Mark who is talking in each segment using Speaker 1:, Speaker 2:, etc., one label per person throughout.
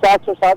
Speaker 1: 707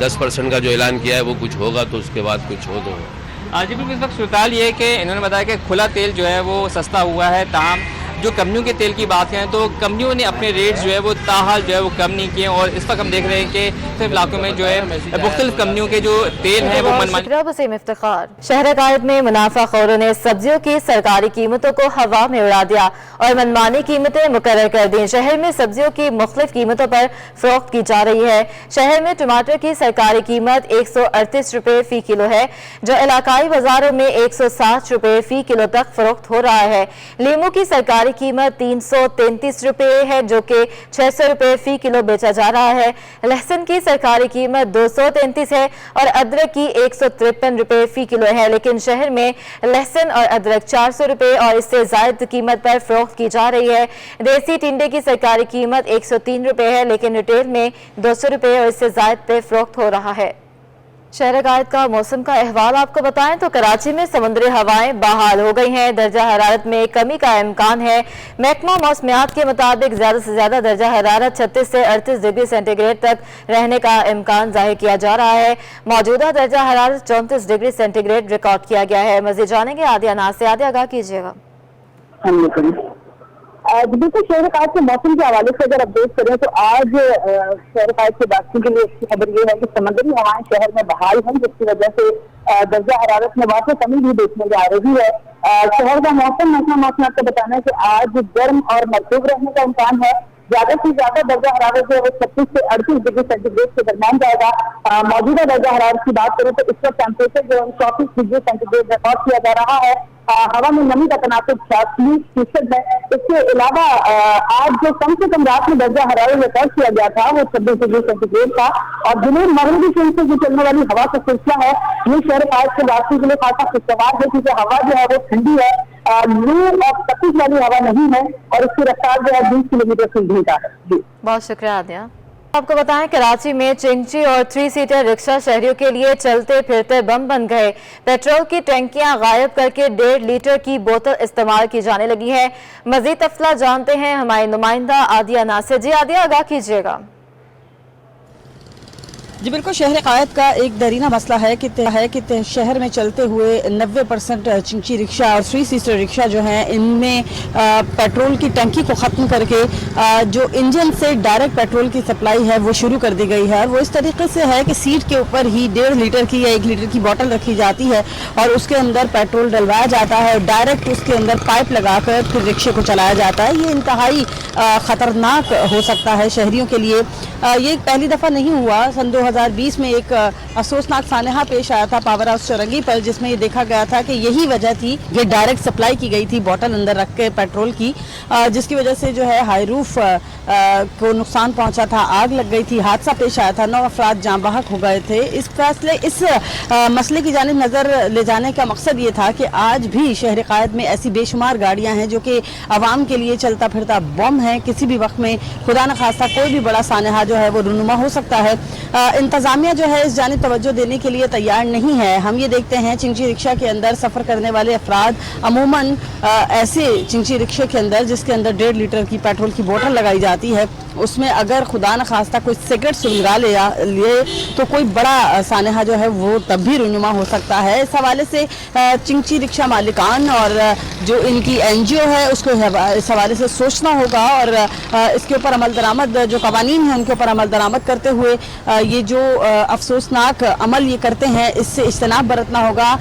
Speaker 2: 10% کا جو اعلان کیا ہے وہ کچھ ہوگا تو اس کے بعد کچھ ہو تو
Speaker 3: جی بالکل. اس وقت صورتحال یہ ہے کہ انہوں نے بتایا کہ کھلا تیل جو ہے وہ سستا ہوا ہے، تاہم جو کمپنیوں کے تیل کی بات کریں تو کمپنیوں نے اپنے ریٹس جو ہے وہ تاحال جو ہے وہ کم نہیں کیے، اور اس وقت ہم دیکھ رہے ہیں کہ مختلف علاقوں میں جو ہے مختلف کمپنیوں کے جو تیل ہیں وہ منمانی.
Speaker 4: وسیم افتخار. شہر قائد میں منافع خوروں نے سبزیوں کی سرکاری قیمتوں کو ہوا میں اڑا دیا اور منمانی قیمتیں مقرر کر دیں. شہر میں سبزیوں کی مختلف قیمتوں پر فروخت کی جا رہی ہے. شہر میں ٹماٹر کی سرکاری قیمت 138 روپے فی کلو ہے، جو علاقائی بازاروں میں 160 روپے فی کلو تک فروخت ہو رہا ہے. لیموں کی سرکاری قیمت 333 روپے ہے، جو کہ 600 روپے فی کلو بیچا جا رہا ہے. لہسن کی سرکاری قیمت 233 ہے اور ادرک کی 153 روپے فی کلو ہے، لیکن شہر میں لہسن اور ادرک 400 روپے اور اس سے زائد قیمت پر فروخت کی جا رہی ہے. دیسی ٹنڈے کی سرکاری قیمت 103 روپے ہے، لیکن ریٹیل میں 200 روپے اور اس سے زائد پہ فروخت ہو رہا ہے. شہر قائد کا موسم کا احوال آپ کو بتائیں تو کراچی میں سمندری ہوائیں بحال ہو گئی ہیں. درجہ حرارت میں کمی کا امکان ہے. محکمہ موسمیات کے مطابق زیادہ سے زیادہ درجہ حرارت 36 سے 38 ڈگری سینٹی گریڈ تک رہنے کا امکان ظاہر کیا جا رہا ہے. موجودہ درجہ حرارت 34 ڈگری سینٹی گریڈ ریکارڈ کیا گیا ہے. مزید جانیں گے عادیہ ناز سے. عادیہ آگاہ کیجیے گا.
Speaker 5: بالکل شہر قائد کے موسم کے حوالے سے اگر اپڈیٹ کریں تو آج شہر قائد کے باشندوں کے لیے اچھی خبر یہ ہے کہ سمندری ہوائیں شہر میں بحال ہیں، جس کی وجہ سے درجہ حرارت میں واقعی کمی بھی دیکھنے میں آ رہی ہے. شہر کا موسم محکمہ موسمیات کا بتانا ہے کہ آج گرم اور مرطوب رہنے کا امکان ہے. زیادہ سے زیادہ درجہ حرارت جو ہے وہ 36 سے 38 ڈگری سینٹی گریڈ کے درمیان جائے گا. موجودہ درجہ حرارت کی بات کریں تو اس وقت ٹیمپریچر جو ہے 34 ڈگری سینٹی گریڈ ریکارڈ کیا جا رہا ہے. ہوا میں نمی کا تناسب 86% ہے. اس کے علاوہ آج جو کم سے کم رات میں درجہ حرارت ریکارڈ کیا گیا تھا وہ 26 ڈگری سینٹی گریڈ تھا، اور جنوب مغربی سمت سے جو چلنے والی ہوا کا سلسلہ ہے یہ شہر قائد کے باشندوں کے لیے خاصا خوشگوار ہے، کیونکہ ہوا جو ہے وہ ٹھنڈی ہے، لو اور تپش والی ہوا نہیں ہے، اور اس کی رفتار جو ہے 20 کلومیٹر فی گھنٹہ ہے. جی
Speaker 4: بہت شکریہ عادیہ. آپ کو بتائیں کراچی میں چنگچی اور 3 سیٹر رکشہ شہریوں کے لیے چلتے پھرتے بم بن گئے. پیٹرول کی ٹینکیاں غائب کر کے 1.5 لیٹر کی بوتل استعمال کی جانے لگی ہے. مزید تفصیلات جانتے ہیں ہماری نمائندہ عادیہ ناز سے. جی عادیہ آگاہ کیجیے گا.
Speaker 6: جی بالکل شہر قائد کا ایک دیرینہ مسئلہ ہے کہ شہر میں چلتے ہوئے 90% چنگچی رکشہ اور 3 سیٹر رکشہ جو ہیں ان میں پیٹرول کی ٹنکی کو ختم کر کے جو انجن سے ڈائریکٹ پیٹرول کی سپلائی ہے وہ شروع کر دی گئی ہے. وہ اس طریقے سے ہے کہ سیٹ کے اوپر ہی 1.5 لیٹر کی یا 1 لیٹر کی بوتل رکھی جاتی ہے اور اس کے اندر پیٹرول ڈلوایا جاتا ہے، ڈائریکٹ اس کے اندر پائپ لگا کر پھر رکشے کو چلایا جاتا ہے. یہ انتہائی خطرناک ہو سکتا ہے شہریوں کے لیے. یہ پہلی دفعہ نہیں ہوا. سن 2020 میں ایک افسوسناک سانحہ پیش آیا تھا پاور ہاؤس چورنگی پر، جس میں یہ دیکھا گیا تھا کہ یہی وجہ تھی، یہ ڈائریکٹ سپلائی کی گئی تھی بوتل اندر رکھ کے پیٹرول کی، جس کی وجہ سے جو ہے ہائی روف کو نقصان پہنچا تھا، آگ لگ گئی تھی، حادثہ پیش آیا تھا، 9 افراد جاں بحق ہو گئے تھے. اس مسئلے کی جانب نظر لے جانے کا مقصد یہ تھا کہ آج بھی شہر قائد میں ایسی بے شمار گاڑیاں ہیں جو کہ عوام کے لیے چلتا پھرتا بم ہے. کسی بھی وقت میں خدا نخواستہ کوئی بھی بڑا سانحہ جو ہے وہ رونما ہو سکتا ہے. انتظامیہ جو ہے اس جانب توجہ دینے کے لیے تیار نہیں ہے. ہم یہ دیکھتے ہیں چنگچی رکشہ کے اندر سفر کرنے والے افراد عموماً ایسے چنگچی رکشے کے اندر جس کے اندر 1.5 لیٹر کی پیٹرول کی بوتل لگائی جاتی ہے، اس میں اگر خدا نخواستہ کوئی سگریٹ سلگا لیے تو کوئی بڑا سانحہ جو ہے وہ تب بھی رونما ہو سکتا ہے. اس حوالے سے چنگچی رکشہ مالکان اور جو ان کی NGO ہے اس کو اس حوالے سے سوچنا ہوگا اور اس کے اوپر عمل درآمد جو قوانین ہیں ان کے اوپر عمل درآمد کرتے ہوئے یہ جو افسوسناک عمل یہ کرتے ہیں اس سے اجتناب برتنا ہوگا،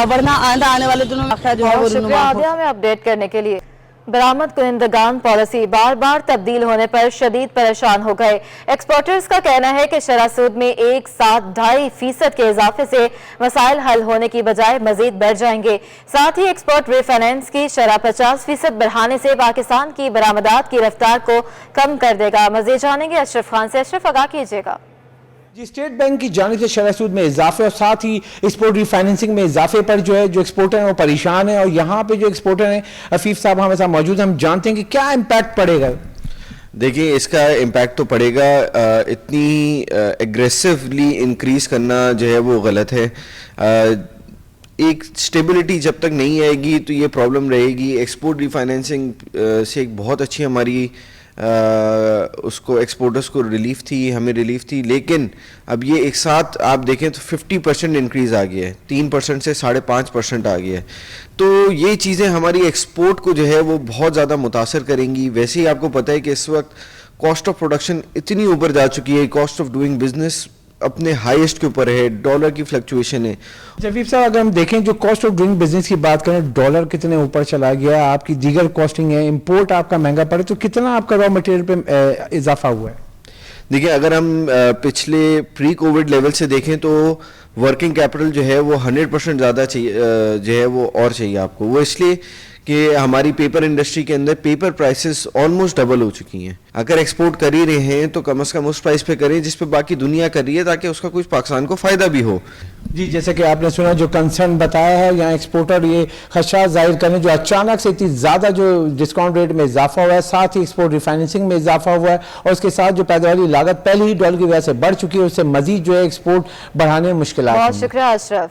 Speaker 6: ورنہ آئندہ آنے والے دنوں میں جو ہے وہ
Speaker 4: شکریہ عادیہ ہمیں اپڈیٹ کرنے کے لیے. برآمد کنندگان پالیسی بار بار تبدیل ہونے پر شدید پریشان ہو گئے. ایکسپورٹرز کا کہنا ہے کہ شرح سود میں ایک ساتھ 2.5% کے اضافے سے مسائل حل ہونے کی بجائے مزید بڑھ جائیں گے. ساتھ ہی ایکسپورٹ ری فائنینس کی شرح 50% بڑھانے سے پاکستان کی برآمدات کی رفتار کو کم کر دے گا. مزید جانیں گے اشرف خان سے. اشرف آگاہ کیجیے گا.
Speaker 7: جی اسٹیٹ بینک کی جانب سے شرح سود میں اضافے اور ساتھ ہی ایکسپورٹ ری فائننسنگ میں اضافے پر جو ہے جو ایکسپورٹر ہیں وہ پریشان ہیں، اور یہاں پہ جو ایکسپورٹر ہیں عفیف صاحب ہمارے ساتھ موجود ہیں. ہم جانتے ہیں کہ کیا امپیکٹ پڑے گا.
Speaker 8: دیکھیں اس کا امپیکٹ تو پڑے گا. اتنی ایگریسولی انکریز کرنا جو ہے وہ غلط ہے. ایک سٹیبلٹی جب تک نہیں آئے گی تو یہ پرابلم رہے گی. ایکسپورٹ ری فائننسنگ سے ایک بہت اچھی ہماری اس کو ایکسپورٹرز کو ریلیف تھی, ہمیں ریلیف تھی, لیکن اب یہ ایک ساتھ آپ دیکھیں تو 50% انکریز آ گیا ہے, 3% سے 5.5% آ گیا ہے. تو یہ چیزیں ہماری ایکسپورٹ کو جو ہے وہ بہت زیادہ متاثر کریں گی. ویسے ہی آپ کو پتہ ہے کہ اس وقت کاسٹ آف پروڈکشن اتنی اوپر جا چکی ہے, کاسٹ آف ڈوئنگ بزنس اپنے ہائیسٹ کے اوپر ہے, ڈالر کی فلکچویشن ہے.
Speaker 7: حفیظ صاحب اگر ہم دیکھیں جو کاسٹ آف ڈوئنگ بزنس کی بات کریں, ڈالر کتنے اوپر چلا گیا ہے, آپ کی دیگر کاسٹنگ ہے, امپورٹ آپ کا مہنگا پڑے, تو کتنا آپ کا را مٹیریل پہ اضافہ ہوا ہے؟
Speaker 8: دیکھیں اگر ہم پچھلے پری کووڈ لیول سے دیکھیں تو ورکنگ کیپٹل جو ہے وہ 100% زیادہ چاہیے, جو ہے وہ اور چاہیے آپ کو. وہ اس لیے کہ ہماری پیپر انڈسٹری کے اندر پیپر پرائسز آلموسٹ ڈبل ہو چکی ہیں. اگر ایکسپورٹ کر ہی رہے ہیں تو کم از کم اس پرائس پہ کریں جس پہ باقی دنیا کر رہی ہے, تاکہ اس کا کچھ پاکستان کو فائدہ بھی ہو.
Speaker 7: جی جیسے کہ آپ نے سنا جو کنسرن بتایا ہے, یہاں ایکسپورٹر یہ خدشات ظاہر کریں جو اچانک سے اتنی زیادہ جو ڈسکاؤنٹ ریٹ میں اضافہ ہوا ہے, ساتھ ہی ایکسپورٹ ریفائننسنگ میں اضافہ ہوا ہے, اور اس کے ساتھ جو پیداواری لاگت پہلے ہی ڈالر کی وجہ سے بڑھ چکی ہے, اس سے مزید جو ہے ایکسپورٹ بڑھانے میں مشکلات ہیں.
Speaker 4: بہت شکریہ اشرف.